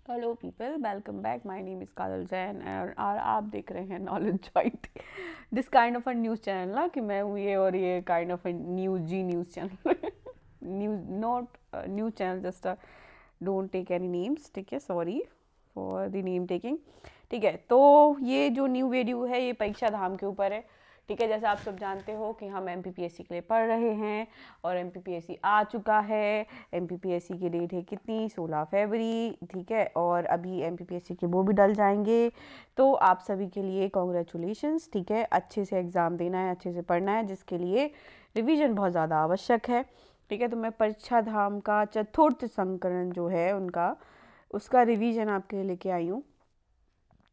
Hello people, welcome back. My name is Kajal Jain और आप देख रहे हैं knowledge joint. This kind of a news channel ना, कि मैं हूँ ये और ये kind of a news channel. News not news channel, just don't take any names, ठीक है। Sorry for the name taking, ठीक है। तो ये जो न्यू वीडियो है ये परीक्षा धाम के ऊपर है, ठीक है। जैसा आप सब जानते हो कि हम एमपीपीएससी के लिए पढ़ रहे हैं और एमपीपीएससी आ चुका है। एमपीपीएससी की डेट है कितनी, 16 फरवरी, ठीक है। और अभी एमपीपीएससी के वो भी डल जाएंगे। तो आप सभी के लिए कॉन्ग्रेचुलेशंस, ठीक है। अच्छे से एग्ज़ाम देना है, अच्छे से पढ़ना है, जिसके लिए रिवीजन बहुत ज़्यादा आवश्यक है, ठीक है। तो मैं परीक्षा धाम का चतुर्थ संस्करण जो है उनका, उसका रिवीजन आपके लिए लेके आई हूँ,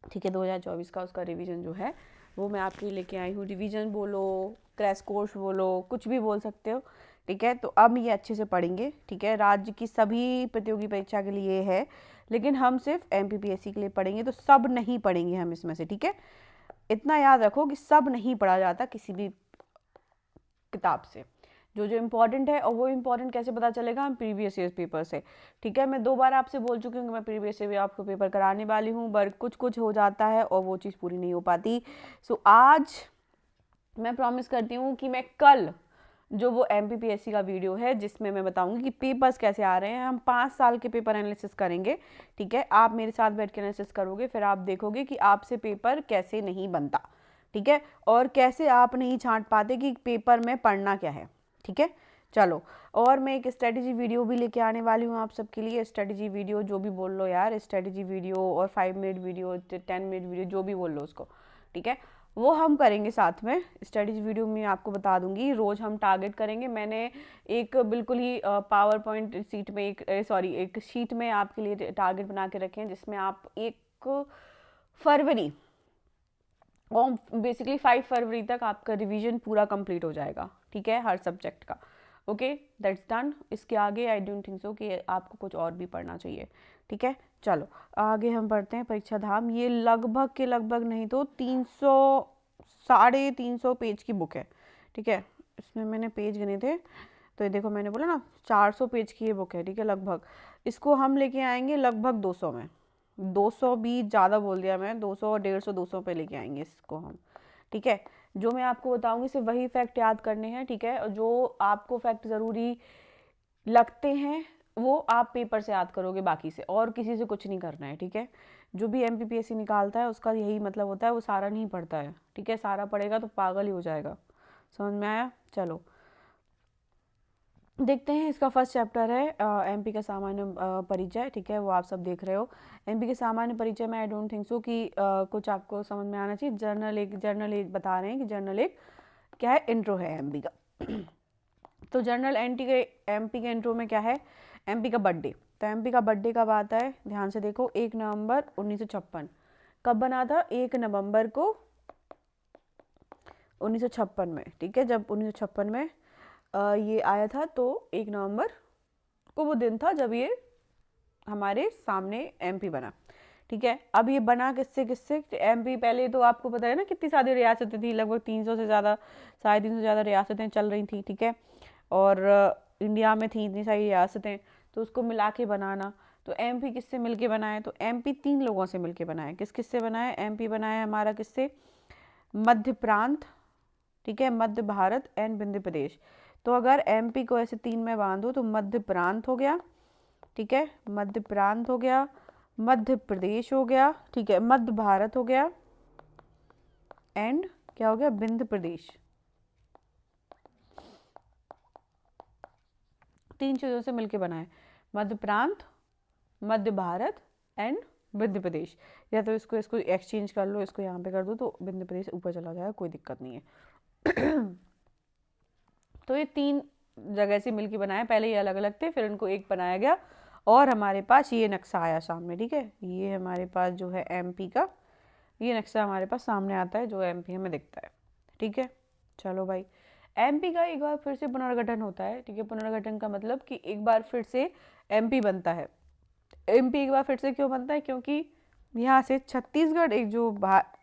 ठीक है। 2024 का उसका रिवीजन जो है वो मैं आपके लिए लेके आई हूँ। रिवीजन बोलो, क्रैश कोर्स बोलो, कुछ भी बोल सकते हो, ठीक है। तो अब ये अच्छे से पढ़ेंगे, ठीक है। राज्य की सभी प्रतियोगी परीक्षा के लिए है, लेकिन हम सिर्फ एमपीपीएससी के लिए पढ़ेंगे, तो सब नहीं पढ़ेंगे हम इसमें से, ठीक है। इतना याद रखो कि सब नहीं पढ़ा जाता किसी भी किताब से। जो जो इम्पोर्टेंट है, और वो इम्पोर्टेंट कैसे पता चलेगा, हम प्रीवियस ईयर पेपर से, ठीक है। मैं 2 बार आपसे बोल चुकी हूँ कि मैं प्रीवियस ईयर आपको पेपर कराने वाली हूँ, बट कुछ कुछ हो जाता है और वो चीज़ पूरी नहीं हो पाती। सो आज मैं प्रॉमिस करती हूँ कि मैं कल जो वो एमपीपीएससी का वीडियो है जिसमें मैं बताऊंगी कि पेपर्स कैसे आ रहे हैं, हम 5 साल के पेपर एनालिसिस करेंगे, ठीक है। आप मेरे साथ बैठ के एनालिसिस करोगे, फिर आप देखोगे कि आपसे पेपर कैसे नहीं बनता, ठीक है। और कैसे आप नहीं छांट पाते कि पेपर में पढ़ना क्या है, ठीक है। चलो, और मैं एक स्ट्रेटजी वीडियो भी लेके आने वाली हूँ आप सबके लिए। स्ट्रेटजी वीडियो जो भी बोल लो यार, स्ट्रेटजी वीडियो और 5 मिनट वीडियो, 10 मिनट वीडियो, जो भी बोल लो उसको, ठीक है। वो हम करेंगे साथ में। स्ट्रेटजी वीडियो में आपको बता दूंगी, रोज़ हम टारगेट करेंगे। मैंने एक बिल्कुल ही पावर पॉइंट सीट में एक शीट में आपके लिए टारगेट बना के रखे हैं, जिसमें आप 1 फरवरी और बेसिकली 5 फरवरी तक आपका रिवीजन पूरा कंप्लीट हो जाएगा, ठीक है, हर सब्जेक्ट का। Okay, that's done. इसके आगे आई डोंट थिंक सो कि आपको कुछ और भी पढ़ना चाहिए, ठीक है। चलो आगे हम पढ़ते हैं परीक्षा धाम। ये लगभग के लगभग नहीं तो 300, 350 पेज की बुक है, ठीक है। इसमें मैंने पेज गिने थे, तो ये देखो मैंने बोला ना 400 पेज की ये बुक है, ठीक है, लगभग। इसको हम लेके आएंगे लगभग 200 में। 200 भी ज़्यादा बोल दिया मैं, 200 और 150, 200 पे लेके आएंगे इसको हम, ठीक है। जो मैं आपको बताऊंगी सिर्फ वही फैक्ट याद करने हैं, ठीक है। और जो आपको फैक्ट ज़रूरी लगते हैं वो आप पेपर से याद करोगे, बाकी से और किसी से कुछ नहीं करना है, ठीक है। जो भी एमपीपीएससी निकालता है उसका यही मतलब होता है, वो सारा नहीं पढ़ता है, ठीक है। सारा पढ़ेगा तो पागल ही हो जाएगा। समझ में आया? चलो देखते हैं। इसका फर्स्ट चैप्टर है एमपी का सामान्य परिचय, ठीक है। वो आप सब देख रहे हो। एमपी के सामान्य परिचय में आई डोंट थिंक सो कि कुछ आपको समझ में आना चाहिए। जर्नल एक बता रहे हैं कि जर्नल एक क्या है, इंट्रो है एमपी का। तो जर्नल एमपी के इंट्रो में क्या है, एमपी का बर्थडे। तो एमपी का बर्थडे कब आता है, ध्यान से देखो, 1 नवंबर 1956। कब बना था, 1 नवंबर को 1956 में, ठीक है। जब 1956 में ये आया था, तो 1 नवंबर को वो दिन था जब ये हमारे सामने एमपी बना, ठीक है। अब ये बना किससे किससे, एमपी पहले तो आपको पता है ना कितनी सारी रियासतें थी, लगभग 300 से ज़्यादा, 350 से ज़्यादा रियासतें चल रही थी, ठीक है। और इंडिया में थी इतनी सारी रियासतें, तो उसको मिला के बनाना। तो एमपी किससे मिलके बना है, तो एमपी 3 लोगों से मिलके बना है। किस किस से बना है, एमपी बना है हमारा किससे, मध्य प्रांत, ठीक है, मध्य भारत एंड विंध्य प्रदेश। तो अगर एमपी को ऐसे 3 में बांधो तो मध्य प्रांत हो गया, ठीक है, मध्य प्रांत हो गया, मध्य प्रदेश हो गया, ठीक है, मध्य भारत हो गया, एंड क्या हो गया, विंध्य प्रदेश। 3 चीज़ों से मिलके बना है, मध्य प्रांत, मध्य भारत एंड विंध्य प्रदेश। या तो इसको इसको एक्सचेंज कर लो, इसको यहाँ पे कर दो तो विंध्य प्रदेश ऊपर चला जाएगा, कोई दिक्कत नहीं है। तो ये 3 जगह से मिलके बनाया, पहले ये अलग अलग थे, फिर इनको एक बनाया गया, और हमारे पास ये नक्शा आया सामने, ठीक है। ये हमारे पास जो है एमपी का ये नक्शा हमारे पास सामने आता है, जो एमपी हमें दिखता है, ठीक है। चलो भाई, एमपी का एक बार फिर से पुनर्गठन होता है, ठीक है। पुनर्गठन का मतलब कि एक बार फिर से एमपी बनता है। एमपी एक बार फिर से क्यों बनता है, क्योंकि यहाँ से छत्तीसगढ़ एक जो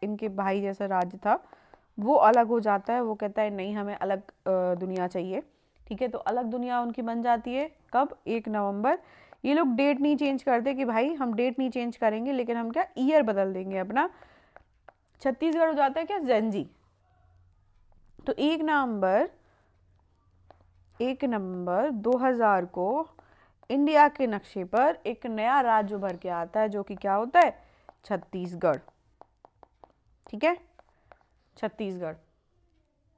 इनके भाई जैसा राज्य था वो अलग हो जाता है। वो कहता है नहीं, हमें अलग दुनिया चाहिए, ठीक है। तो अलग दुनिया उनकी बन जाती है कब, 1 नवंबर ये लोग डेट नहीं चेंज करते कि भाई हम डेट नहीं चेंज करेंगे, लेकिन हम क्या ईयर बदल देंगे अपना। छत्तीसगढ़ हो जाता है क्या ज़ेंजी। तो 1 नवंबर 2000 को इंडिया के नक्शे पर एक नया राज्य उभर के आता है, जो कि क्या होता है, छत्तीसगढ़। ठीक है, छत्तीसगढ़।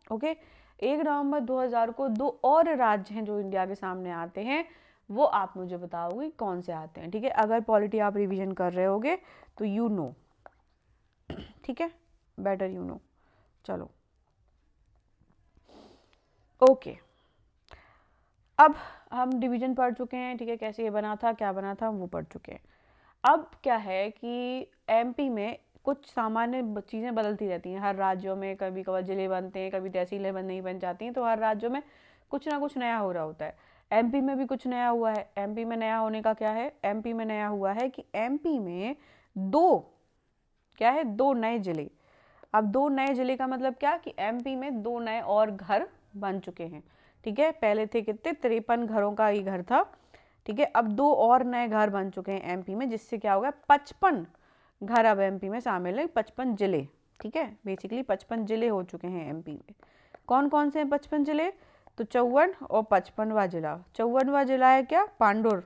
ओके, 1 नवंबर 2000 को 2 और राज्य हैं जो इंडिया के सामने आते हैं, वो आप मुझे बताओगे कौन से आते हैं। ठीक है, अगर पॉलिटी आप रिवीजन कर रहे होगे तो यू नो, ठीक है, बेटर यू नो। चलो ओके, अब हम डिवीजन पढ़ चुके हैं। ठीक है, कैसे ये बना था, क्या बना था, वो पढ़ चुके हैं। अब क्या है कि एमपी में कुछ सामान्य चीज़ें बदलती रहती हैं हर राज्यों में। कभी कभार जिले बनते हैं, कभी तहसीलें नहीं बन जाती हैं, तो हर राज्यों में कुछ ना कुछ नया हो रहा होता है। एमपी में भी कुछ नया हुआ है। एमपी में नया होने का क्या है, एमपी में नया हुआ है कि एमपी में दो नए जिले। अब 2 नए जिले का मतलब क्या कि एमपी में 2 नए और घर बन चुके हैं। ठीक है, पहले थे कितने, 53 घरों का ये घर था। ठीक है, अब 2 और नए घर बन चुके हैं एमपी में, जिससे क्या होगा, 55 घर अब एमपी में शामिल है, 55 जिले। ठीक है, बेसिकली 55 जिले हो चुके हैं एमपी में। कौन कौन से हैं 55 जिले, तो 54 और 55वां जिला। 54वां जिला है क्या, पांडुर।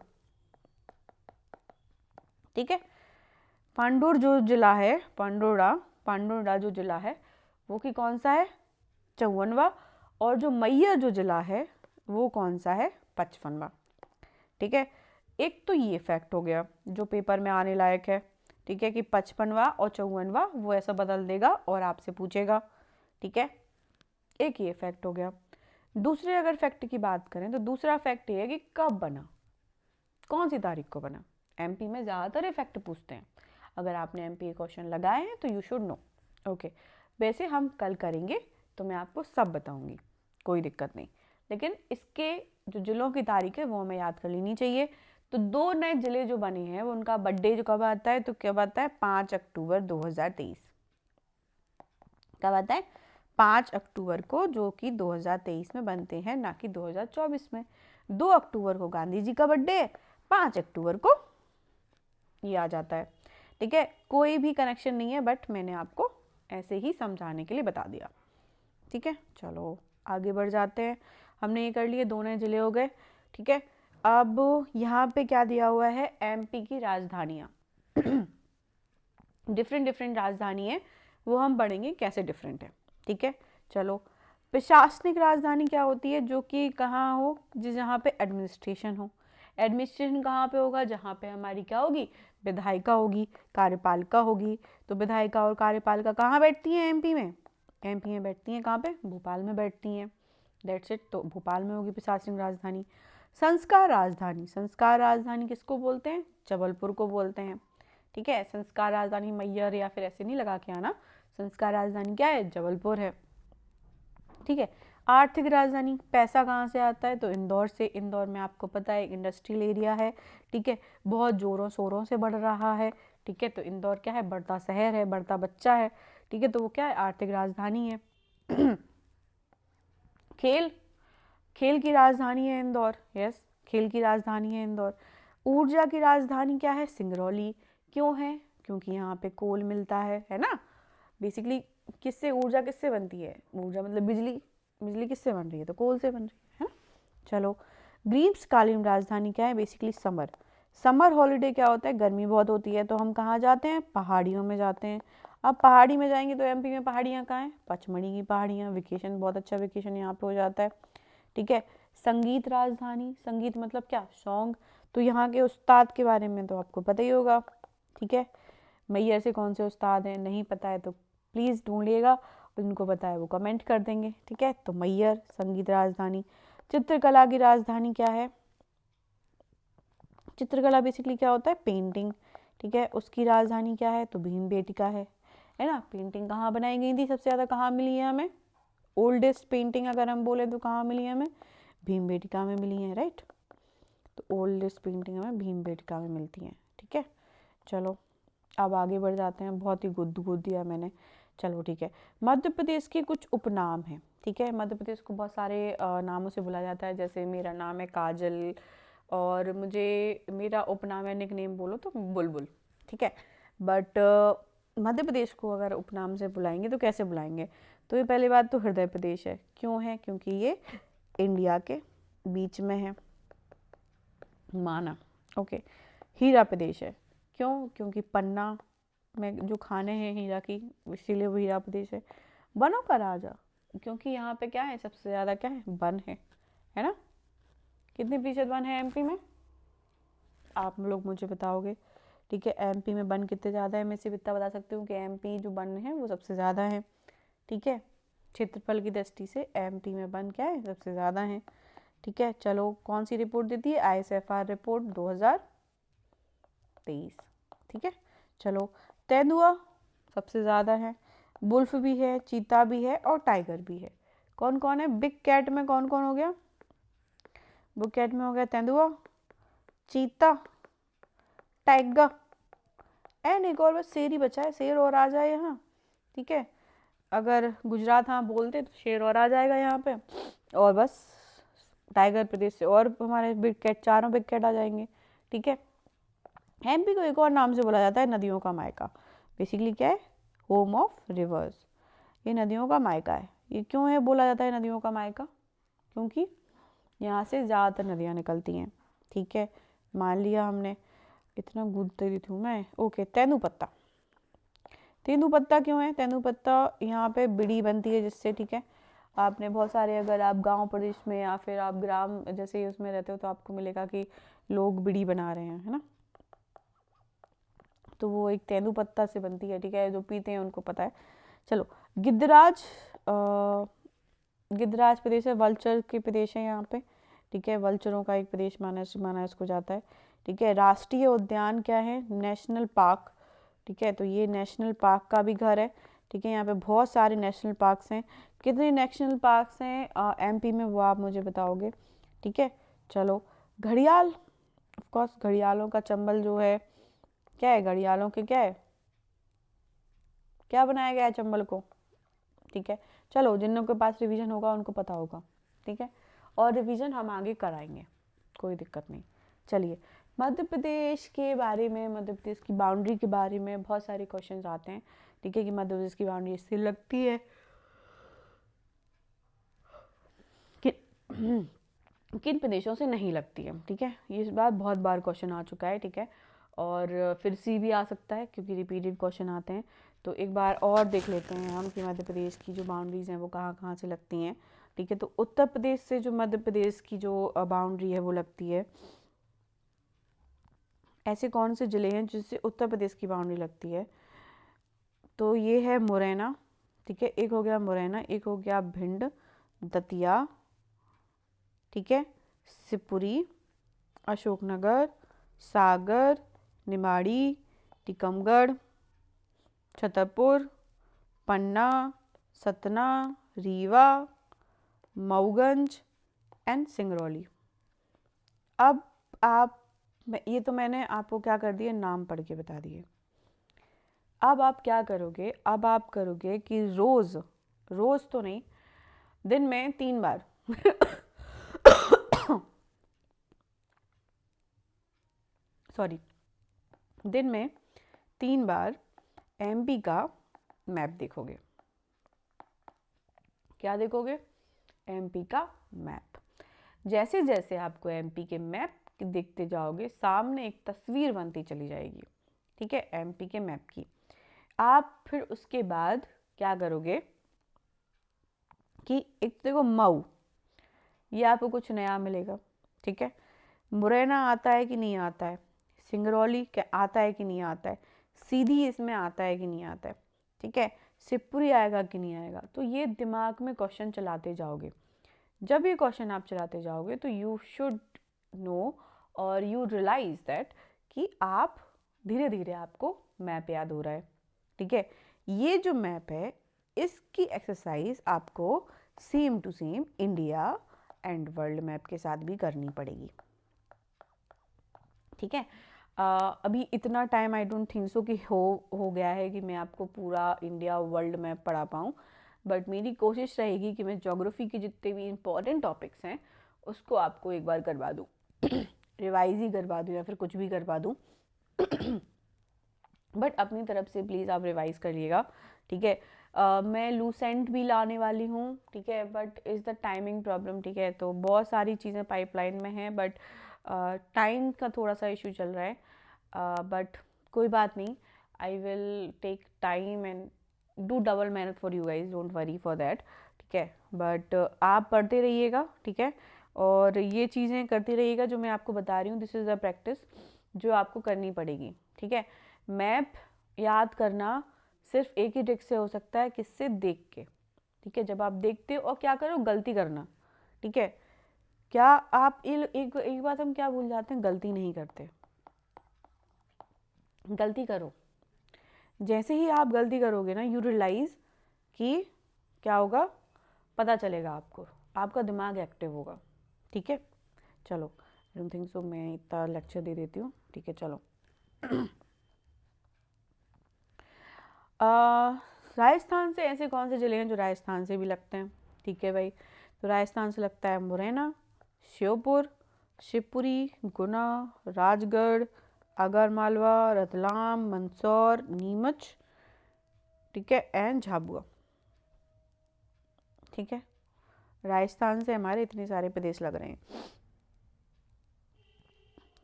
ठीक है, पांडुर जो जिला है, पांडुरा जो जिला है वो कि कौन सा है, 54वां। और जो मैयर जो जिला है वो कौन सा है, 55वां। ठीक है, एक तो ये फैक्ट हो गया जो पेपर में आने लायक है। ठीक है, कि 55वां और 54वां वो ऐसा बदल देगा और आपसे पूछेगा। ठीक है, एक ये फैक्ट हो गया। दूसरे अगर फैक्ट की बात करें तो दूसरा फैक्ट ये है कि कब बना, कौन सी तारीख को बना। एमपी में ज़्यादातर ये फैक्ट पूछते हैं। अगर आपने एमपी क्वेश्चन लगाए हैं तो यू शुड नो। ओके, वैसे हम कल करेंगे तो मैं आपको सब बताऊंगी, कोई दिक्कत नहीं। लेकिन इसके जो जिलों की तारीख है वो हमें याद कर लेनी चाहिए। तो 2 नए जिले जो बने हैं वो उनका बर्थडे जो कब आता है, तो कब आता है, 5 अक्टूबर 2023। कब आता है, 5 अक्टूबर को, जो कि 2023 में बनते हैं, ना कि 2024 में। 2 अक्टूबर को गांधी जी का बर्थडे है, 5 अक्टूबर को ये आ जाता है। ठीक है, कोई भी कनेक्शन नहीं है, बट मैंने आपको ऐसे ही समझाने के लिए बता दिया। ठीक है, चलो आगे बढ़ जाते हैं। हमने ये कर लिए, 2 नए जिले हो गए। ठीक है, अब यहाँ पे क्या दिया हुआ है, एमपी की राजधानियाँ। डिफरेंट राजधानी है, वो हम पढ़ेंगे कैसे डिफरेंट है। ठीक है, चलो। प्रशासनिक राजधानी क्या होती है, जो कि कहाँ हो, जहाँ पे एडमिनिस्ट्रेशन हो। एडमिनिस्ट्रेशन कहाँ पे होगा, जहाँ पे हमारी क्या होगी, विधायिका होगी, कार्यपालिका होगी। तो विधायिका और कार्यपालिका कहाँ बैठती हैं, एमपी में। एमपी में बैठती हैं कहाँ पे, भोपाल में बैठती हैं। दैट्स इट, तो भोपाल में होगी प्रशासनिक राजधानी। संस्कार राजधानी किसको बोलते हैं, जबलपुर को बोलते हैं। ठीक है, संस्कार राजधानी मैयर या फिर ऐसे नहीं लगा के आना, संस्कार राजधानी क्या है, जबलपुर है। ठीक है, आर्थिक राजधानी, पैसा कहाँ से आता है, तो इंदौर से। इंदौर में आपको पता है इंडस्ट्रियल एरिया है। ठीक है, बहुत जोरों शोरों से बढ़ रहा है। ठीक है, तो इंदौर क्या है, बढ़ता शहर है, बढ़ता बच्चा है। ठीक है, तो वो क्या है, आर्थिक राजधानी है। खेल की राजधानी है इंदौर। यस, खेल की राजधानी है इंदौर। ऊर्जा की राजधानी क्या है, सिंगरौली। क्यों है, क्योंकि यहाँ पे कोल मिलता है ना। बेसिकली किससे ऊर्जा किससे बनती है, ऊर्जा मतलब बिजली। बिजली किससे बन रही है, तो कोल से बन रही है ना। चलो, ग्रीष्मकालीन राजधानी क्या है, बेसिकली समर। समर हॉलीडे क्या होता है, गर्मी बहुत होती है, तो हम कहाँ जाते हैं, पहाड़ियों में जाते हैं। अब पहाड़ी में जाएंगे तो एमपी में पहाड़ियाँ कहाँ हैं, पचमढ़ी की पहाड़ियाँ। वेकेशन, बहुत अच्छा वेकेशन यहाँ पे हो जाता है। ठीक है, संगीत राजधानी, संगीत मतलब क्या, सॉन्ग। तो यहाँ के उस्ताद के बारे में तो आपको पता ही होगा। ठीक है, मैयर से कौन से उस्ताद हैं, नहीं पता है तो प्लीज़ ढूंढिएगा, उनको पता है वो कमेंट कर देंगे। ठीक है, तो मैयर संगीत राजधानी। चित्रकला की राजधानी क्या है, चित्रकला बेसिकली क्या होता है, पेंटिंग। ठीक है, उसकी राजधानी क्या है, तो भीमबेटका है ना। पेंटिंग कहाँ बनाई गई थी, सबसे ज़्यादा कहाँ मिली है हमें, ओल्डेस्ट पेंटिंग अगर हम बोले तो कहाँ मिली है हमें, भीमबेटका में मिली है, राइट। तो ओल्डेस्ट पेंटिंग हमें भीमबेटका में मिलती हैं। ठीक है, चलो अब आगे बढ़ जाते हैं। बहुत ही गुद दिया मैंने। चलो ठीक है, मध्य प्रदेश के कुछ उपनाम हैं। ठीक है, मध्य प्रदेश को बहुत सारे नामों से बुलाया जाता है, जैसे मेरा नाम है काजल, और मुझे मेरा उपनाम या निकनेम बोलो तो बुलबुल, ठीक है। बट मध्य प्रदेश को अगर उपनाम से बुलाएंगे तो कैसे बुलाएंगे? तो ये पहली बात तो हृदय प्रदेश है। क्यों है? क्योंकि ये इंडिया के बीच में है, माना। ओके। हीरा प्रदेश है। क्यों? क्योंकि पन्ना में जो खाने हैं हीरा की, इसीलिए वो हीरा प्रदेश है। वनों का राजा, क्योंकि यहाँ पे क्या है, सबसे ज़्यादा क्या है, वन है ना। कितने प्रतिशत वन है एमपी में? आप लोग मुझे बताओगे, ठीक है। एमपी में वन कितने ज़्यादा है? मैं सिर्फ इतना बता सकती हूँ कि एमपी जो वन है वो सबसे ज़्यादा है, ठीक है। क्षेत्रफल की दृष्टि से एमपी में वन क्या है, सबसे ज़्यादा है, ठीक है। चलो, कौन सी रिपोर्ट देती है? आईएसएफआर रिपोर्ट 2023, ठीक है। चलो, तेंदुआ सबसे ज़्यादा है, वुल्फ भी है, चीता भी है और टाइगर भी है। कौन कौन है? बिग कैट में कौन कौन हो गया? बिग कैट में हो गया तेंदुआ, चीता, टाइगर एंड एक और बस शेर ही बचा है। शेर और आ जाए यहाँ, ठीक है। अगर गुजरात हाँ बोलते तो शेर और आ जाएगा यहाँ पे, और बस टाइगर प्रदेश से और हमारे बिग कैट, चारों बिग कैट आ जाएंगे, ठीक है। एमपी को एक और नाम से बोला जाता है नदियों का मायका। बेसिकली क्या है? Home of reverse. ये नदियों का मायका है। ये क्यों है बोला जाता है नदियों का मायका? क्योंकि यहाँ से ज़्यादातर नदियाँ निकलती हैं, ठीक है। मान लिया हमने, इतना गूंजती रही थी मैं। ओके, तेंदुपत्ता। तेंदुपत्ता क्यों है? तेंदुपत्ता यहाँ पे बिड़ी बनती है जिससे, ठीक है। आपने बहुत सारे, अगर आप गांव प्रदेश में या फिर आप ग्राम जैसे ही उसमें रहते हो तो आपको मिलेगा कि लोग बिड़ी बना रहे हैं, है ना। तो वो एक तेंदुपत्ता से बनती है, ठीक है। जो पीते हैं उनको पता है। चलो, गिद्धराज। गिद्धराज प्रदेश है, वल्चर के प्रदेश है यहाँ पे, ठीक है। वल्चरों का एक प्रदेश माना इसको जाता है, ठीक है। राष्ट्रीय उद्यान क्या है? नेशनल पार्क, ठीक है। तो ये नेशनल पार्क का भी घर है, ठीक है। यहाँ पे बहुत सारे नेशनल पार्क्स हैं। कितने नेशनल पार्क्स हैं एमपी में, वो आप मुझे बताओगे, ठीक है। चलो, घड़ियाल। ऑफ कोर्स, घड़ियालों का चंबल जो है, क्या है? घड़ियालों के क्या है, क्या बनाया गया है चंबल को, ठीक है। चलो, जिन के पास रिवीजन होगा उनको पता होगा, ठीक है। और रिवीजन हम आगे कराएंगे, कोई दिक्कत नहीं। चलिए, मध्य प्रदेश के बारे में, मध्य प्रदेश की बाउंड्री के बारे में बहुत सारे क्वेश्चंस आते हैं, ठीक है। कि मध्य प्रदेश की बाउंड्री इससे लगती है कि किन प्रदेशों से नहीं लगती है, ठीक है। ये इस बार बहुत बार क्वेश्चन आ चुका है, ठीक है। और फिर सी भी आ सकता है क्योंकि रिपीटेड क्वेश्चन आते हैं। तो एक बार और देख लेते हैं हम कि मध्य प्रदेश की जो बाउंड्रीज हैं वो कहाँ कहाँ से लगती हैं, ठीक है। तो उत्तर प्रदेश से जो मध्य प्रदेश की जो बाउंड्री है वो लगती है, ऐसे कौन से ज़िले हैं जिससे उत्तर प्रदेश की बाउंड्री लगती है? तो ये है मुरैना, ठीक है। एक हो गया मुरैना, एक हो गया भिंड, दतिया, ठीक है, शिवपुरी, अशोकनगर, सागर, निमाड़ी, टीकमगढ़, छतरपुर, पन्ना, सतना, रीवा, मऊगंज एंड सिंगरौली। अब आप, ये तो मैंने आपको क्या कर दिया, नाम पढ़ के बता दिए। अब आप क्या करोगे? अब आप करोगे कि रोज़, रोज़ तो नहीं, दिन में 3 बार सॉरी, दिन में 3 बार एमपी का मैप देखोगे। क्या देखोगे? एमपी का मैप। जैसे जैसे आपको एमपी के मैप देखते जाओगे, सामने एक तस्वीर बनती चली जाएगी, ठीक है, एमपी के मैप की। आप फिर उसके बाद क्या करोगे कि एक देखो मऊ, ये आपको कुछ नया मिलेगा, ठीक है। मुरैना आता है कि नहीं आता है? सिंगरौली क्या आता है कि नहीं आता है? सीधी इसमें आता है कि नहीं आता है, ठीक है। शिवपुरी आएगा कि नहीं आएगा? तो ये दिमाग में क्वेश्चन चलाते जाओगे। जब ये क्वेश्चन आप चलाते जाओगे तो यू शुड नो और यू रियलाइज दैट कि आप धीरे धीरे आपको मैप याद हो रहा है, ठीक है। ये जो मैप है इसकी एक्सरसाइज आपको same to same India and world map के साथ भी करनी पड़ेगी, ठीक है। अभी इतना time I don't think so कि हो गया है कि मैं आपको पूरा इंडिया वर्ल्ड मैप पढ़ा पाऊँ, बट मेरी कोशिश रहेगी कि मैं ज्योग्राफी के जितने भी इम्पोर्टेंट टॉपिक्स हैं उसको आपको एक बार करवा दूँ। रिवाइज ही करवा दूँ या फिर कुछ भी करवा दूँ बट अपनी तरफ से प्लीज़ आप रिवाइज़ करिएगा, ठीक है। मैं लूसेंट भी लाने वाली हूँ, ठीक है, but is the timing problem, ठीक है। तो बहुत सारी चीज़ें पाइपलाइन में हैं, बट टाइम का थोड़ा सा इशू चल रहा है, बट कोई बात नहीं, I will take time and do double मेहनत for you guys, don't worry for that, ठीक है। बट आप पढ़ते रहिएगा, ठीक है, और ये चीज़ें करते रहिएगा जो मैं आपको बता रही हूँ, दिस इज़ द प्रैक्टिस जो आपको करनी पड़ेगी, ठीक है। मैप याद करना सिर्फ एक ही ट्रिक से हो सकता है, किससे? देख के, ठीक है। जब आप देखते हो और क्या करो, गलती करना, ठीक है। क्या आप एक बात हम क्या भूल जाते हैं, गलती नहीं करते, गलती करो। जैसे ही आप गलती करोगे ना, यू रियलाइज कि क्या होगा, पता चलेगा आपको, आपका दिमाग एक्टिव होगा, ठीक है। चलो, आई डोंट थिंक सो मैं इतना लेक्चर दे देती हूँ, ठीक है। चलो राजस्थान से ऐसे कौन से ज़िले हैं जो राजस्थान से भी लगते हैं, ठीक है भाई। तो राजस्थान से लगता है मुरैना, श्योपुर, शिवपुरी, गुना, राजगढ़, आगरमालवा, रतलाम, मंदसौर, नीमच, ठीक है, एंड झाबुआ, ठीक है। राजस्थान से हमारे इतने सारे प्रदेश लग रहे हैं।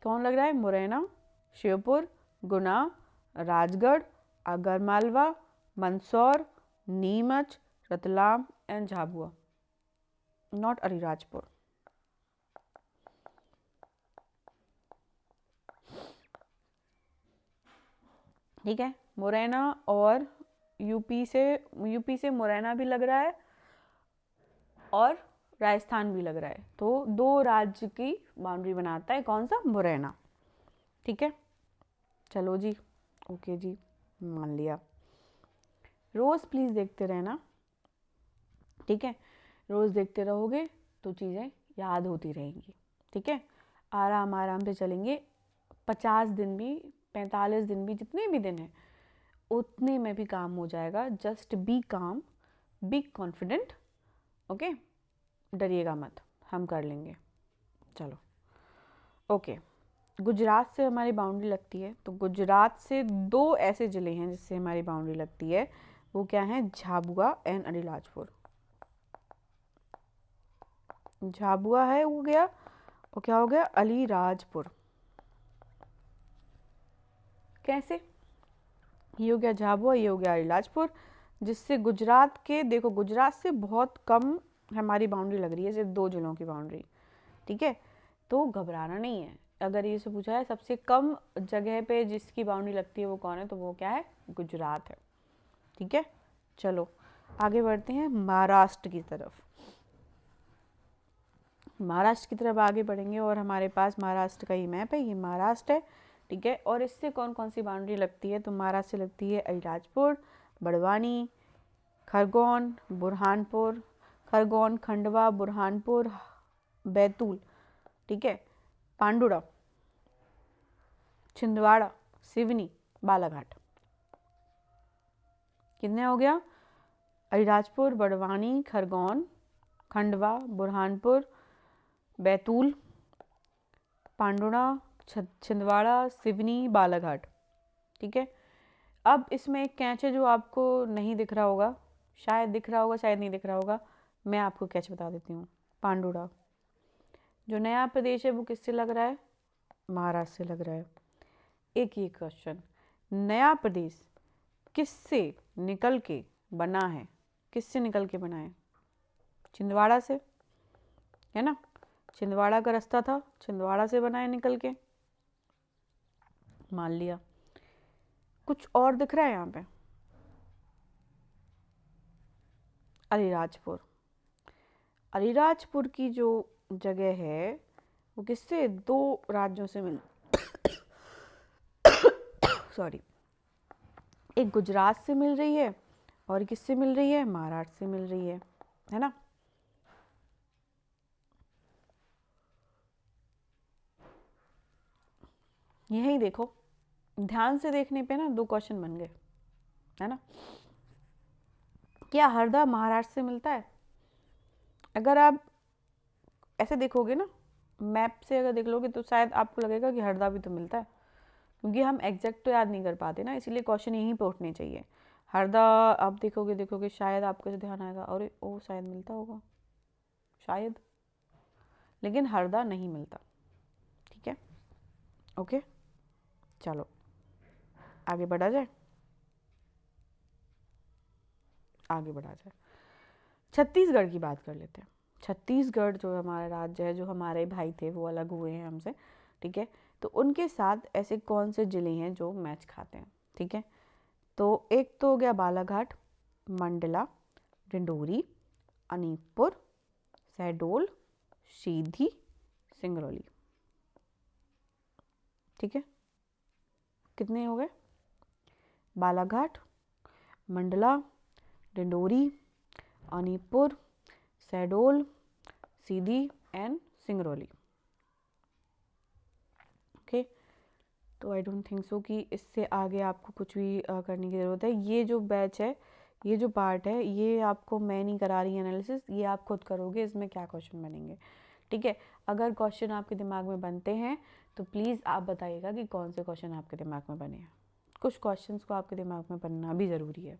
कौन लग रहा है? मुरैना, श्योपुर, गुना, राजगढ़, आगरमालवा, मंदसौर, नीमच, रतलाम एंड झाबुआ, नॉट अलीराजपुर। ठीक है, मुरैना और यूपी से मुरैना भी लग रहा है और राजस्थान भी लग रहा है, तो दो राज्य की बाउंड्री बनाता है, कौन सा? मुरैना, ठीक है। चलो जी, ओके जी, मान लिया। रोज़ प्लीज़ देखते रहना, ठीक है। रोज़ देखते रहोगे तो चीज़ें याद होती रहेंगी, ठीक है। आराम आराम से चलेंगे, 50 दिन भी, 45 दिन भी, जितने भी दिन हैं उतने में भी काम हो जाएगा। जस्ट बी काम, बी कॉन्फिडेंट, ओके। डरिएगा मत, हम कर लेंगे। चलो, ओके। गुजरात से हमारी बाउंड्री लगती है, तो गुजरात से दो ऐसे ज़िले हैं जिससे हमारी बाउंड्री लगती है, वो क्या है? झाबुआ एंड अलीराजपुर। झाबुआ है हो गया, और क्या हो गया? अलीराजपुर। कैसे? ये हो गया झाबुआ, ये हो गया अलीराजपुर, जिससे गुजरात के, देखो गुजरात से बहुत कम हमारी बाउंड्री लग रही है, सिर्फ दो जिलों की बाउंड्री, ठीक है। तो घबराना नहीं है। अगर ये से पूछा है सबसे कम जगह पे जिसकी बाउंड्री लगती है वो कौन है, तो वो क्या है? गुजरात है, ठीक है। चलो आगे बढ़ते हैं महाराष्ट्र की तरफ। महाराष्ट्र की तरफ आगे बढ़ेंगे और हमारे पास महाराष्ट्र का ही मैप है, ये महाराष्ट्र है, ठीक है। और इससे कौन कौन सी बाउंड्री लगती है? तो महाराष्ट्र से लगती है अलीराजपुर, बड़वानी, खरगोन, बुरहानपुर, खरगोन, खंडवा, बुरहानपुर, बैतूल, ठीक है, पांडुरा, छिंदवाड़ा, सिवनी, बालाघाट। कितने हो गया? अलीराजपुर, बड़वानी, खरगोन, खंडवा, बुरहानपुर, बैतूल, पांडुरा, छिंदवाड़ा, सिवनी, बालाघाट, ठीक है। अब इसमें एक कैच है जो आपको नहीं दिख रहा होगा, शायद दिख रहा होगा, शायद नहीं दिख रहा होगा, मैं आपको कैच बता देती हूँ। पांडुरा जो नया प्रदेश है वो किससे लग रहा है? महाराष्ट्र से लग रहा है। एक ये क्वेश्चन, नया प्रदेश किससे निकल के बना है? किससे निकल के बना है? छिंदवाड़ा से, है ना। छिंदवाड़ा का रास्ता था, छिंदवाड़ा से बना है निकल के, मान लिया। कुछ और दिख रहा है यहाँ पे? अलीराजपुर। अलीराजपुर की जो जगह है वो किससे? दो राज्यों से मिल सॉरी, एक गुजरात से मिल रही है और किससे मिल रही है? महाराष्ट्र से मिल रही है ना। यही देखो, ध्यान से देखने पे ना दो क्वेश्चन बन गए, है ना। क्या हरदा महाराष्ट्र से मिलता है? अगर आप ऐसे देखोगे ना, मैप से अगर देख लोगे तो शायद आपको लगेगा कि हरदा भी तो मिलता है, क्योंकि हम एग्जैक्ट तो याद नहीं कर पाते ना, इसीलिए क्वेश्चन यहीं पे उठने चाहिए। हरदा आप देखोगे शायद आपको ऐसे ध्यान आएगा, अरे ओ शायद मिलता होगा, शायद, लेकिन हरदा नहीं मिलता। ठीक है, ओके, चलो आगे बढ़ा जाए, आगे बढ़ा जाए। छत्तीसगढ़ की बात कर लेते हैं। छत्तीसगढ़ जो हमारा राज्य है, जो हमारे भाई थे वो अलग हुए हैं हमसे, ठीक है, तो उनके साथ ऐसे कौन से जिले हैं जो मैच खाते हैं? ठीक है, तो एक तो हो गया बालाघाट, मंडला, डिंडोरी, अनूपपुर, शहडोल, सीधी, सिंगरौली। ठीक है, कितने हो गए? बालाघाट, मंडला, डिंडोरी, अनूपपुर, शहडोल, सीधी एंड सिंगरौली। ओके, तो आई डोंट थिंक सो कि इससे आगे आपको कुछ भी करने की ज़रूरत है। ये जो बैच है, ये जो पार्ट है, ये आपको मैं नहीं करा रही एनालिसिस, ये आप खुद करोगे इसमें क्या क्वेश्चन बनेंगे। ठीक है, अगर क्वेश्चन आपके दिमाग में बनते हैं तो प्लीज़ आप बताइएगा कि कौन से क्वेश्चन आपके दिमाग में बने हैं। कुछ क्वेश्चंस को आपके दिमाग में बनना भी ज़रूरी है।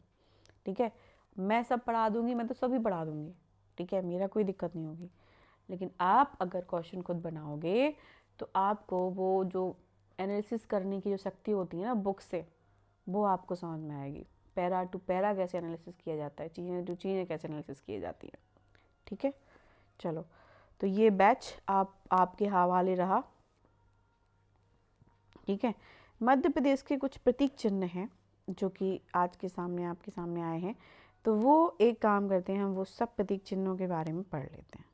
ठीक है, मैं सब पढ़ा दूंगी, मैं तो सभी पढ़ा दूंगी, ठीक है, मेरा कोई दिक्कत नहीं होगी, लेकिन आप अगर क्वेश्चन खुद बनाओगे तो आपको वो जो एनालिसिस करने की जो शक्ति होती है ना बुक से, वो आपको समझ में आएगी। पैरा टू पैरा कैसे एनालिसिस किया जाता है, चीज़ें टू चीज़ें कैसे एनालिसिस की जाती हैं। ठीक है, चलो, तो ये बैच आपके हवाले रहा। ठीक है, मध्य प्रदेश के कुछ प्रतीक चिन्ह हैं जो कि आज के सामने आपके सामने आए हैं, तो वो एक काम करते हैं, हम वो सब प्रतीक चिन्हों के बारे में पढ़ लेते हैं।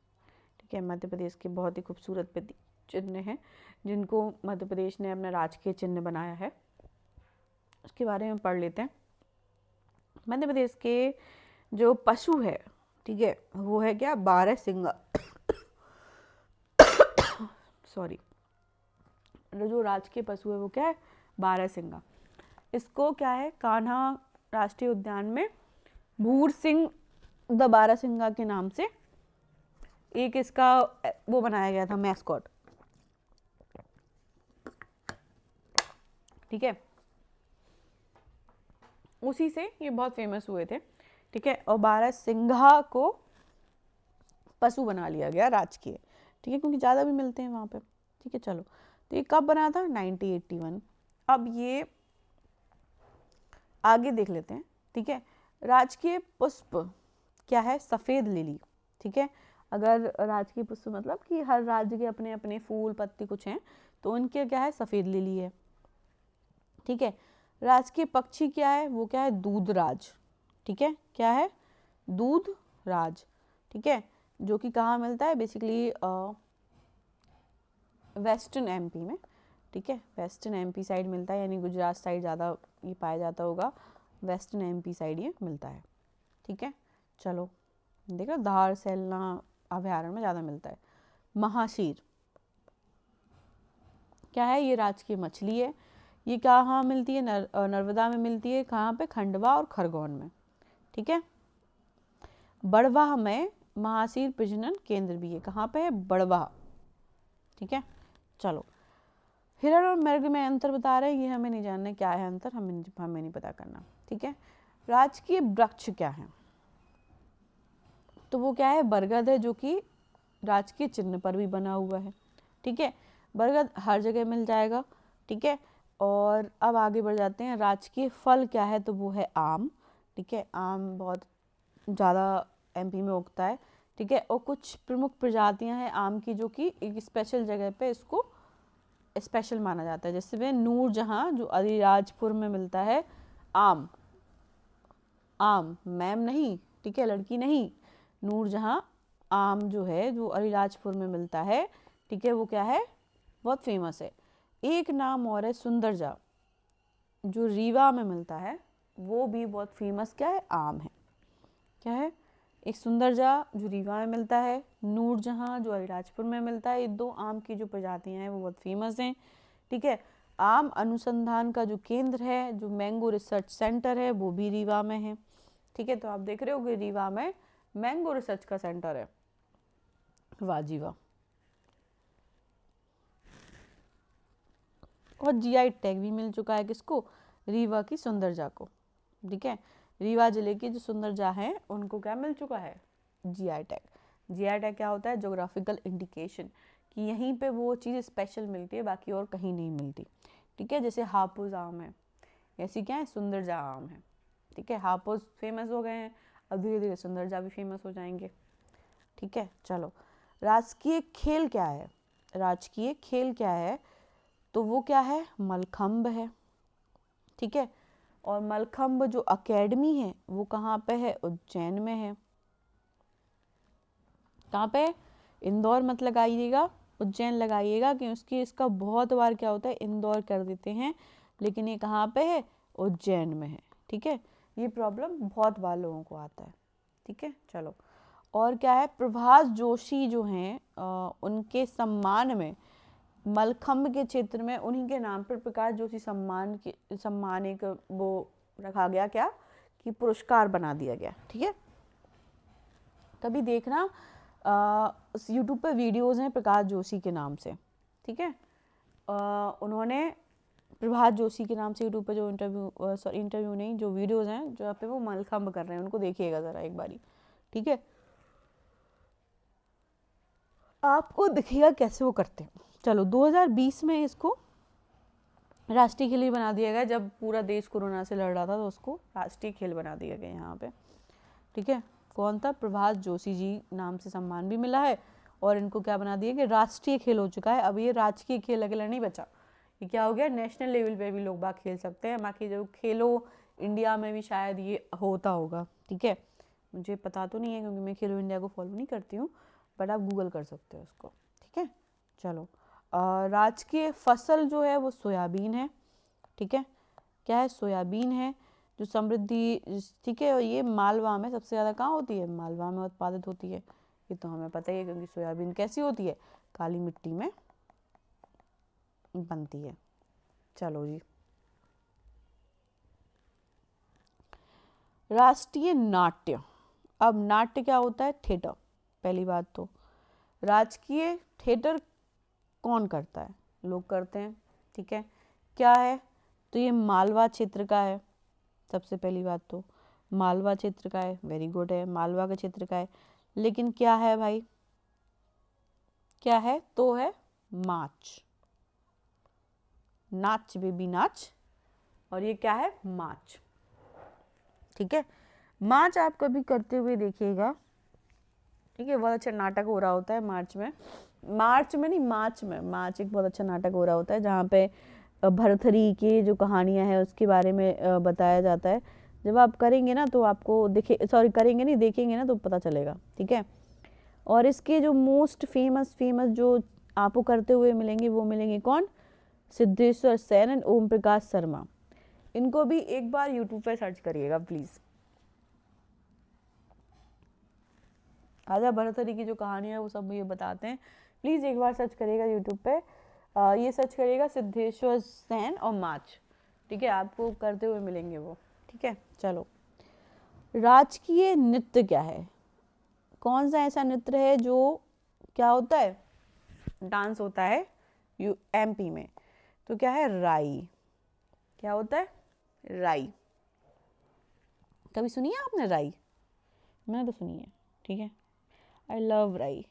ठीक है, मध्य प्रदेश के बहुत ही खूबसूरत प्रतीक चिन्ह हैं जिनको मध्य प्रदेश ने अपना राजकीय चिन्ह बनाया है, उसके बारे में पढ़ लेते हैं। मध्य प्रदेश के जो पशु है, ठीक है, वो है क्या? बारहसिंगा। सॉरी, जो राजकीय पशु है वो क्या है? बारहसिंगा। इसको क्या है, कान्हा राष्ट्रीय उद्यान में भूर सिंह द बारहसिंगा के नाम से एक इसका वो बनाया गया था, मैस्कॉट। ठीक है, उसी से ये बहुत फेमस हुए थे। ठीक है, और बारहसिंगा को पशु बना लिया गया राजकीय। ठीक है, क्योंकि ज़्यादा भी मिलते हैं वहाँ पे। ठीक है, चलो, तो ये कब बना था? 1981। अब ये आगे देख लेते हैं। ठीक है, राजकीय पुष्प क्या है? सफ़ेद लिली। ठीक है, अगर राजकीय पुष्प मतलब कि हर राज्य के अपने अपने फूल पत्ती कुछ हैं, तो उनके क्या है? सफ़ेद लिली है। ठीक है, राजकीय पक्षी क्या है? वो क्या है? दूधराज। ठीक है, क्या है? दूधराज। ठीक है, जो कि कहाँ मिलता है? बेसिकली वेस्टर्न एमपी में। ठीक है, वेस्टर्न एमपी साइड मिलता है, यानी गुजरात साइड ज़्यादा ये पाया जाता होगा, वेस्टर्न एमपी साइड ये मिलता है। ठीक है, चलो, देखो धार सेलना अभयारण्य में ज़्यादा मिलता है। महाशीर क्या है? ये राजकीय मछली है। ये कहाँ मिलती है? नर्मदा में मिलती है। कहाँ पे? खंडवा और खरगोन में। ठीक है, बड़वाह में महाशीर प्रजनन केंद्र भी है। कहाँ पे है? बड़वाह। ठीक है, चलो, हिरण और मृग में अंतर बता रहे हैं, ये हमें नहीं जानना क्या है अंतर, हमें नहीं पता करना। ठीक है, राजकीय वृक्ष क्या है? तो वो क्या है? बरगद है, जो कि राजकीय चिन्ह पर भी बना हुआ है। ठीक है, बरगद हर जगह मिल जाएगा। ठीक है, और अब आगे बढ़ जाते हैं। राजकीय फल क्या है? तो वो है आम। ठीक है, आम बहुत ज़्यादा एमपी में उगता है। ठीक है, और कुछ प्रमुख प्रजातियां हैं आम की जो कि एक स्पेशल जगह पे इसको स्पेशल माना जाता है, जैसे वे नूरजहां जो अलीराजपुर में मिलता है। आम, आम मैम नहीं, ठीक है, लड़की नहीं, नूरजहां आम जो है जो अलीराजपुर में मिलता है। ठीक है, वो क्या है? बहुत फेमस है। एक नाम और है सुंदरजा, जो रीवा में मिलता है, वो भी बहुत फेमस क्या है? आम है। क्या है? एक सुंदरजा जो रीवा में मिलता है, नूरजहां जो अलीराजपुर में मिलता है। ये दो आम की जो प्रजातियां हैं वो बहुत फेमस हैं। ठीक है, आम अनुसंधान का जो केंद्र है, जो मैंगो रिसर्च सेंटर है, वो भी रीवा में है। ठीक है, तो आप देख रहे हो कि रीवा में मैंगो रिसर्च का सेंटर है। वाह जी वाह। और जीआई टैग भी मिल चुका है किसको, रीवा की सुंदरजा को, ठीक है। रीवा जिले की जो सुंदरजा है उनको क्या मिल चुका है, जीआई टैग। जीआई टैग क्या होता है, ज्योग्राफिकल इंडिकेशन, कि यहीं पे वो चीज़ स्पेशल मिलती है, बाकी और कहीं नहीं मिलती, ठीक है। जैसे हापुस आम है, ऐसी क्या है, सुंदरजा आम है, ठीक है। हापुस फेमस हो गए हैं, अब धीरे धीरे सुंदरजा भी फेमस हो जाएंगे, ठीक है। चलो, राजकीय खेल क्या है, राजकीय खेल क्या है, तो वो क्या है, मलखंब है, ठीक है। और मलखंब जो अकेडमी है वो कहाँ पे है, उज्जैन में है। कहाँ पे, इंदौर मत लगाइएगा, उज्जैन लगाइएगा, कि उसकी इसका बहुत बार क्या होता है, इंदौर कर देते हैं, लेकिन ये कहाँ पे है, उज्जैन में है, ठीक है। ये प्रॉब्लम बहुत बार लोगों को आता है, ठीक है। चलो, और क्या है, प्रभास जोशी जो हैं उनके सम्मान में मलखंब के क्षेत्र में उन्हीं के नाम पर प्रकाश जोशी सम्मान एक वो रखा गया, क्या कि पुरस्कार बना दिया गया, ठीक है। कभी देखना यूट्यूब पर वीडियोज़ हैं प्रकाश जोशी के नाम से, ठीक है। उन्होंने प्रभास जोशी के नाम से यूट्यूब पर जो इंटरव्यू नहीं, जो वीडियोज़ हैं जहाँ पे वो मलखंब कर रहे हैं, उनको देखिएगा ज़रा एक बारी, ठीक है। आपको दिखेगा कैसे वो करते हैं। चलो, 2020 में इसको राष्ट्रीय खेल भी बना दिया गया, जब पूरा देश कोरोना से लड़ रहा था तो उसको राष्ट्रीय खेल बना दिया गया यहाँ पे, ठीक है। कौन था, प्रभास जोशी जी नाम से सम्मान भी मिला है, और इनको क्या बना दिया कि राष्ट्रीय खेल हो चुका है। अब ये राजकीय खेल अकेला नहीं बचा, ये क्या हो गया, नेशनल लेवल पे भी लोग बाग खेल सकते हैं। बाकी जो खेलो इंडिया में भी शायद ये होता होगा, ठीक है। मुझे पता तो नहीं है क्योंकि मैं खेलो इंडिया को फॉलो नहीं करती हूँ, बट आप गूगल कर सकते हो उसको, ठीक है। चलो, राजकीय फसल जो है वो सोयाबीन है, ठीक है। क्या है, सोयाबीन है, जो समृद्धि, ठीक है। और ये मालवा में सबसे ज़्यादा कहाँ होती है, मालवा में उत्पादित होती है, ये तो हमें पता ही है, क्योंकि सोयाबीन कैसी होती है, काली मिट्टी में बनती है। चलो जी, राष्ट्रीय नाट्य, अब नाट्य क्या होता है, थिएटर, पहली बात तो राजकीय थिएटर कौन करता है, लोग करते हैं, ठीक है। क्या है, तो ये मालवा क्षेत्र का है, सबसे पहली बात तो मालवा क्षेत्र का है, वेरी गुड है, मालवा के क्षेत्र का है। लेकिन क्या है भाई, क्या है, तो है माच, नाच बेबी नाच, और ये क्या है, माच, ठीक है। मार्च आप कभी करते हुए देखिएगा, ठीक है। बहुत अच्छा नाटक हो रहा होता है मार्च में नहीं, मार्च में, मार्च एक बहुत अच्छा नाटक हो रहा होता है, जहाँ पे भरथरी की जो कहानियाँ हैं उसके बारे में बताया जाता है। जब आप करेंगे ना तो आपको करेंगे नहीं, देखेंगे ना तो पता चलेगा, ठीक है। और इसके जो मोस्ट फेमस जो आपको करते हुए मिलेंगे वो मिलेंगे कौन, सिद्धेश्वर सेन एंड ओम प्रकाश शर्मा। इनको भी एक बार यूट्यूब पर सर्च करिएगा प्लीज़। राजा भरथरी की जो कहानी है वो सब ये बताते हैं, प्लीज़ एक बार सर्च करिएगा यूट्यूब पे, ये सर्च करिएगा सिद्धेश्वर सेन और माच, ठीक है। आपको करते हुए मिलेंगे वो, ठीक है। चलो, राजकीय नृत्य क्या है, कौन सा ऐसा नृत्य है जो क्या होता है, डांस होता है एमपी में, तो क्या है, राई, क्या होता है, राई। कभी सुनी है आपने राई, मैंने तो सुनी है, ठीक है। आई लव राई,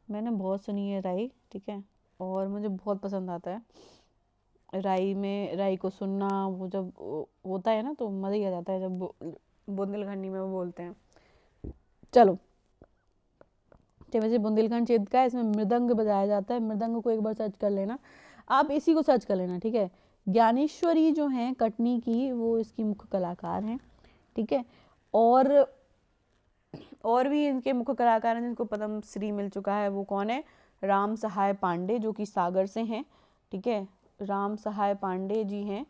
मैंने बहुत सुनी है राई, ठीक है, और मुझे बहुत पसंद आता है राई में, राई को सुनना, वो जब होता है ना तो मज़ा ही आ जाता है जब बुंदेलखंडी में वो बोलते हैं। चलो, वैसे बुंदेलखंड क्षेत्र का है, इसमें मृदंग बजाया जाता है, मृदंग को एक बार सर्च कर लेना, आप इसी को सर्च कर लेना, ठीक है। ज्ञानेश्वरी जो हैं कटनी की, वो इसकी मुख्य कलाकार हैं, ठीक है। और भी इनके मुख्य कलाकार हैं जिनको पद्म श्री मिल चुका है, वो कौन है, राम सहाय पांडे जो कि सागर से हैं, ठीक है। राम सहाय पांडे जी हैं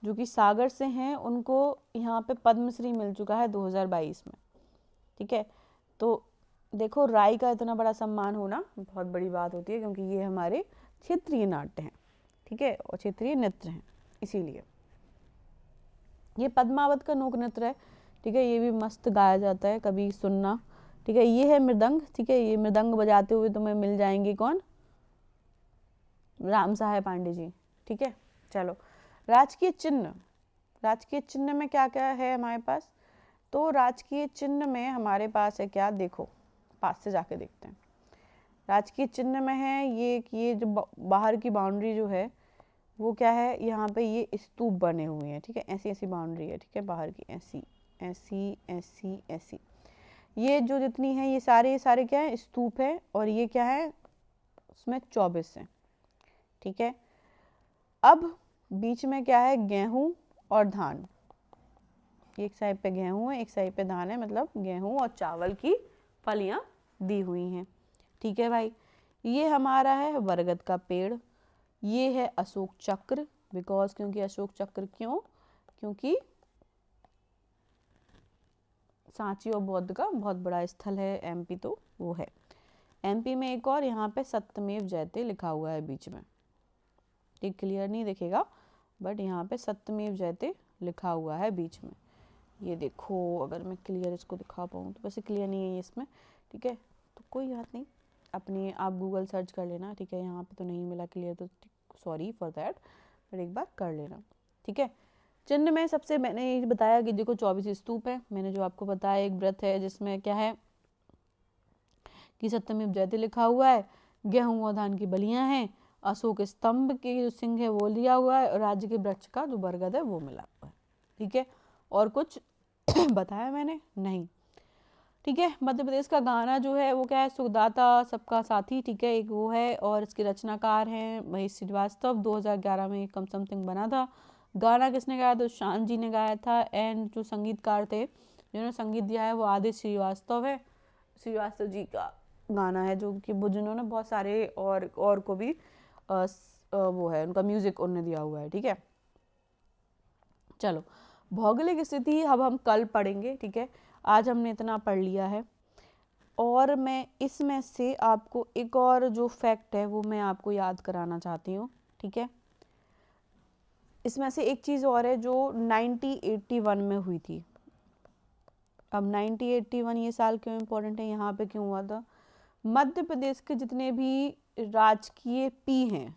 जो कि सागर से हैं, उनको यहाँ पे पद्मश्री मिल चुका है 2022 में, ठीक है। तो देखो, राय का इतना बड़ा सम्मान होना बहुत बड़ी बात होती है, क्योंकि ये हमारे क्षेत्रीय नाट्य हैं, ठीक है, और क्षेत्रीय नृत्य हैं, इसीलिए। ये पद्मावत का लोक नृत्य है, ठीक है, ये भी मस्त गाया जाता है, कभी सुनना, ठीक है। ये है मृदंग, ठीक है, ये मृदंग बजाते हुए तुम्हें मिल जाएंगे कौन, राम साहेब पांडे जी, ठीक है। चलो, राजकीय चिन्ह, राजकीय चिन्ह में क्या क्या है हमारे पास? तो राजकीय चिन्ह में हमारे पास है क्या, देखो पास से जाके देखते हैं। राजकीय चिन्ह में है ये जो बाहर की बाउंड्री जो है वो क्या है, यहाँ पे ये स्तूप बने हुए हैं, ठीक है, ऐसी ऐसी बाउंड्री है, ठीक है, बाहर की ऐसी ऐसी ऐसी ऐसी, ये जो जितनी है ये सारे क्या है, स्तूप है, और ये क्या है, उसमें 24 है, ठीक है। अब बीच में क्या है, गेहूं और धान, एक साइड पे गेहूं है, एक साइड पे धान है, मतलब गेहूं और चावल की फलियां दी हुई हैं, ठीक है भाई। ये हमारा है बरगद का पेड़, ये है अशोक चक्र, बिकॉज क्योंकि अशोक चक्र क्यों, क्योंकि सांची और बौद्ध का बहुत बड़ा स्थल है एमपी, तो वो है एमपी में। एक और यहाँ पे सत्यमेव जयते लिखा हुआ है बीच में, ये क्लियर नहीं दिखेगा बट यहाँ पे सत्यमेव जयते लिखा हुआ है बीच में, ये देखो, अगर मैं क्लियर इसको दिखा पाऊँ तो, वैसे क्लियर नहीं है ये इसमें, ठीक है, तो कोई बात नहीं, अपने आप गूगल सर्च कर लेना, ठीक है। यहाँ पे तो नहीं मिला क्लियर, तो सॉरी फॉर दैट, पर एक बार कर लेना, ठीक है। चिन्ह में सबसे मैंने ये बताया कि देखो 24 स्तूप है, मैंने जो आपको बताया एक व्रत है जिसमें क्या है कि सत्यमेव जयते लिखा हुआ है, गेहूं और धान की बलियां हैं, अशोक स्तंभ के जो सिंह है वो लिया हुआ है, और राज्य के वृक्ष का जो बरगद है वो मिला हुआ है, ठीक है। और कुछ बताया मैंने नहीं, ठीक है। मध्य प्रदेश का गाना जो है वो क्या है, सुखदाता सबका साथी, ठीक है, एक वो है, और इसके रचनाकार हैं महेश श्रीवास्तव, 2011 में कम समथिंग बना था। गाना किसने गाया, तो शान जी ने गाया था, एंड जो संगीतकार थे जिन्होंने संगीत दिया है वो आदित्य श्रीवास्तव है, श्रीवास्तव जी का गाना है, जो कि वो जिन्होंने बहुत सारे और को भी वो है, उनका म्यूजिक उन्होंने दिया हुआ है, ठीक है। चलो, भौगोलिक स्थिति अब हम कल पढ़ेंगे, ठीक है, आज हमने इतना पढ़ लिया है। और मैं इसमें से आपको एक और जो फैक्ट है वो मैं आपको याद कराना चाहती हूँ, ठीक है। इसमें से एक चीज़ और है जो 1981 में हुई थी। अब 1981 ये साल क्यों इम्पोर्टेंट है, यहाँ पे क्यों हुआ था, मध्य प्रदेश के जितने भी राजकीय पी हैं,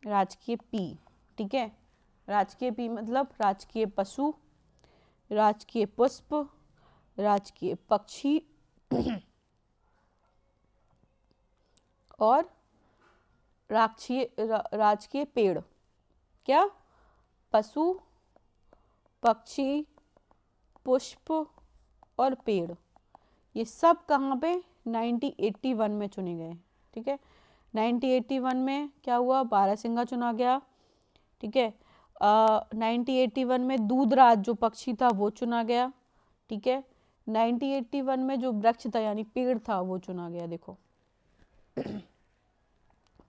राजकीय पी, ठीक है, राजकीय पी मतलब राजकीय पशु, राजकीय पुष्प, राजकीय पक्षी और राजकीय पेड़, क्या, पशु, पक्षी, पुष्प और पेड़, ये सब कहाँ पे 1981 में चुने गए, ठीक है। 1981 में क्या हुआ, बारहसिंगा चुना गया, ठीक है। 1981 में दूधराज जो पक्षी था वो चुना गया, ठीक है। 1981 में जो वृक्ष था यानी पेड़ था वो चुना गया, देखो।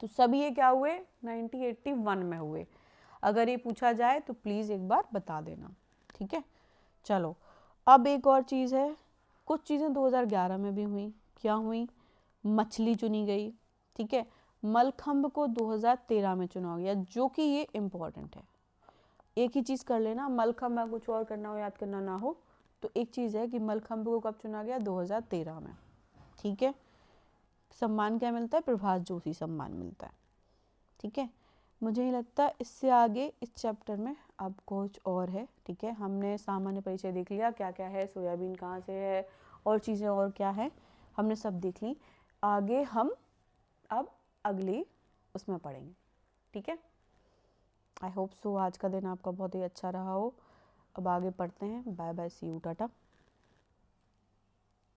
तो सभी ये क्या हुए, 1981 में हुए। अगर ये पूछा जाए तो प्लीज़ एक बार बता देना, ठीक है। चलो, अब एक और चीज़ है, कुछ चीज़ें 2011 में भी हुई, क्या हुई, मछली चुनी गई, ठीक है। मलखम्ब को 2013 में चुना गया, जो कि ये इम्पोर्टेंट है। एक ही चीज़ कर लेना, मलखम्ब में कुछ और करना हो, याद करना ना हो, तो एक चीज़ है कि मलखम्ब को कब चुना गया, 2013 में, ठीक है। सम्मान क्या मिलता है, प्रभास जोशी सम्मान मिलता है, ठीक है। मुझे नहीं लगता इससे आगे इस चैप्टर में अब कुछ और है, ठीक है। हमने सामान्य परिचय देख लिया, क्या क्या है, सोयाबीन कहाँ से है, और चीज़ें और क्या है, हमने सब देख ली। आगे हम अब अगली उसमें पढ़ेंगे, ठीक है। आई होप सो आज का दिन आपका बहुत ही अच्छा रहा हो। अब आगे पढ़ते हैं, bye bye, see you, Tata.